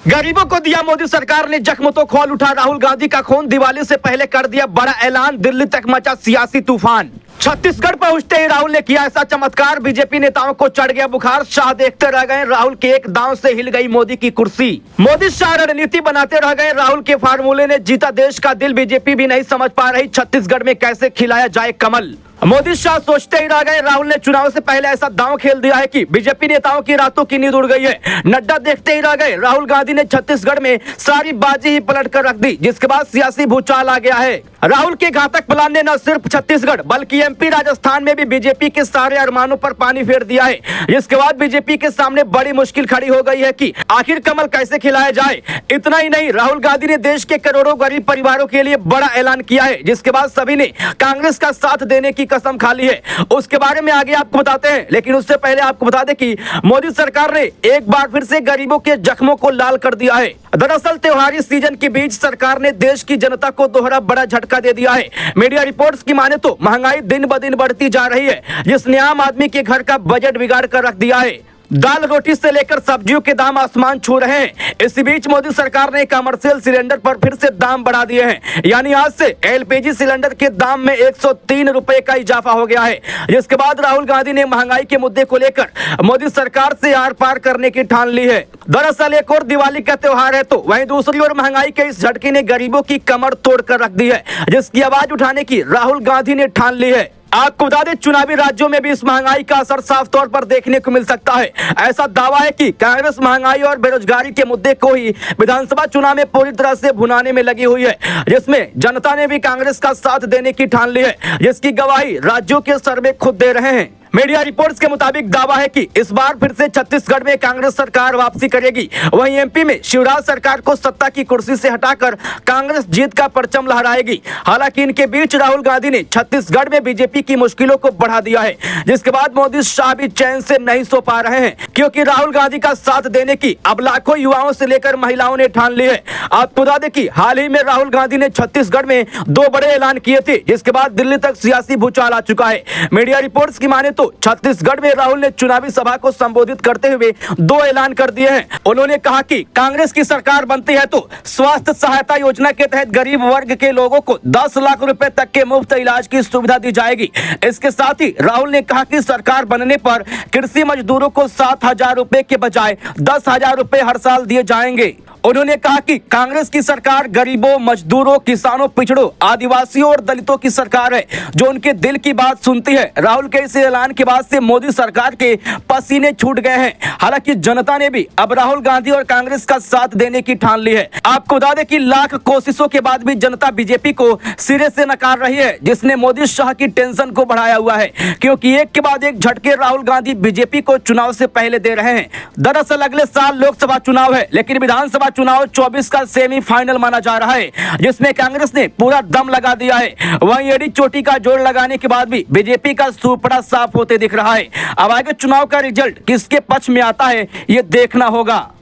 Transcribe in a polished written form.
गरीबों को दिया मोदी सरकार ने जख्म तो खोल उठा राहुल गांधी का खून। दिवाली से पहले कर दिया बड़ा ऐलान, दिल्ली तक मचा सियासी तूफान। छत्तीसगढ़ पहुंचते ही राहुल ने किया ऐसा चमत्कार, बीजेपी नेताओं को चढ़ गया बुखार। शाह देखते रह गए, राहुल के एक दांव से हिल गई मोदी की कुर्सी। मोदी शाह रणनीति बनाते रह गए, राहुल के फार्मूले ने जीता देश का दिल। बीजेपी भी नहीं समझ पा रही छत्तीसगढ़ में कैसे खिलाया जाए कमल। मोदी शाह सोचते ही रह गए, राहुल ने चुनाव से पहले ऐसा दांव खेल दिया है कि बीजेपी नेताओं की रातों की नींद उड़ गई है। नड्डा देखते ही रह गए, राहुल गांधी ने छत्तीसगढ़ में सारी बाजी ही पलट कर रख दी, जिसके बाद सियासी भूचाल आ गया है। राहुल के घातक प्लान ने न सिर्फ छत्तीसगढ़ बल्कि एमपी राजस्थान में भी बीजेपी के सारे अरमानों पर पानी फेर दिया है। जिसके बाद बीजेपी के सामने बड़ी मुश्किल खड़ी हो गई है कि आखिर कमल कैसे खिलाया जाए। इतना ही नहीं, राहुल गांधी ने देश के करोड़ों गरीब परिवारों के लिए बड़ा ऐलान किया है, जिसके बाद सभी ने कांग्रेस का साथ देने की कसम खा ली है। उसके बारे में आगे आपको बताते हैं, लेकिन उससे पहले आपको बता दें कि मोदी सरकार ने एक बार फिर से गरीबों के जख्मों को लाल कर दिया है। दरअसल त्योहारी सीजन के बीच सरकार ने देश की जनता को दोहरा बड़ा झटका दे दिया है। मीडिया रिपोर्ट्स की माने तो महंगाई दिन ब दिन बढ़ती जा रही है, जिसने आम आदमी के घर का बजट बिगाड़ कर रख दिया है। दाल रोटी से लेकर सब्जियों के दाम आसमान छू रहे हैं। इसी बीच मोदी सरकार ने कमर्शियल सिलेंडर पर फिर से दाम बढ़ा दिए हैं, यानी आज से एलपीजी सिलेंडर के दाम में 103 रुपए का इजाफा हो गया है। जिसके बाद राहुल गांधी ने महंगाई के मुद्दे को लेकर मोदी सरकार से आर पार करने की ठान ली है। दरअसल एक और दिवाली का त्योहार है, तो वहीं दूसरी ओर महंगाई के इस झटके ने गरीबों की कमर तोड़ कर रख दी है, जिसकी आवाज उठाने की राहुल गांधी ने ठान ली है। आपको बता दें, चुनावी राज्यों में भी इस महंगाई का असर साफ तौर पर देखने को मिल सकता है। ऐसा दावा है कि कांग्रेस महंगाई और बेरोजगारी के मुद्दे को ही विधानसभा चुनाव में पूरी तरह से भुनाने में लगी हुई है, जिसमें जनता ने भी कांग्रेस का साथ देने की ठान ली है, जिसकी गवाही राज्यों के सर्वे खुद दे रहे हैं। मीडिया रिपोर्ट्स के मुताबिक दावा है कि इस बार फिर से छत्तीसगढ़ में कांग्रेस सरकार वापसी करेगी। वहीं एमपी में शिवराज सरकार को सत्ता की कुर्सी से हटाकर कांग्रेस जीत का परचम लहराएगी। हालांकि इनके बीच राहुल गांधी ने छत्तीसगढ़ में बीजेपी की मुश्किलों को बढ़ा दिया है, जिसके बाद मोदी शाह भी चैन से नहीं सो पा रहे हैं, क्योंकि राहुल गांधी का साथ देने की अब लाखों युवाओं से लेकर महिलाओं ने ठान ली है। आपको बता दें कि हाल ही में राहुल गांधी ने छत्तीसगढ़ में 2 बड़े ऐलान किए थे, जिसके बाद दिल्ली तक सियासी भूचाल आ चुका है। मीडिया रिपोर्ट्स की माने तो छत्तीसगढ़ में राहुल ने चुनावी सभा को संबोधित करते हुए 2 ऐलान कर दिए हैं। उन्होंने कहा कि कांग्रेस की सरकार बनती है तो स्वास्थ्य सहायता योजना के तहत गरीब वर्ग के लोगों को 10 लाख रुपए तक के मुफ्त इलाज की सुविधा दी जाएगी। इसके साथ ही राहुल ने कहा कि सरकार बनने पर कृषि मजदूरों को 7,000 रुपए के बजाय 10,000 रुपए हर साल दिए जाएंगे। उन्होंने कहा कि कांग्रेस की सरकार गरीबों, मजदूरों, किसानों, पिछड़ों, आदिवासियों और दलितों की सरकार है, जो उनके दिल की बात सुनती है। राहुल के इस ऐलान के बाद से मोदी सरकार के पसीने छूट गए हैं। हालांकि जनता ने भी अब राहुल गांधी और कांग्रेस का साथ देने की ठान ली है। आपको बता दें कि लाख कोशिशों के बाद भी जनता बीजेपी को सिरे से नकार रही है, जिसने मोदी शाह की टेंशन को बढ़ाया हुआ है, क्योंकि एक के बाद एक झटके राहुल गांधी बीजेपी को चुनाव से पहले दे रहे हैं। दरअसल अगले साल लोकसभा चुनाव है, लेकिन विधानसभा चुनाव 24 का सेमीफाइनल माना जा रहा है, जिसमें कांग्रेस ने पूरा दम लगा दिया है। वहीं एडी चोटी का जोड़ लगाने के बाद भी बीजेपी का सूपड़ा साफ होते दिख रहा है। अब आगे चुनाव का रिजल्ट किसके पक्ष में आता है, ये देखना होगा।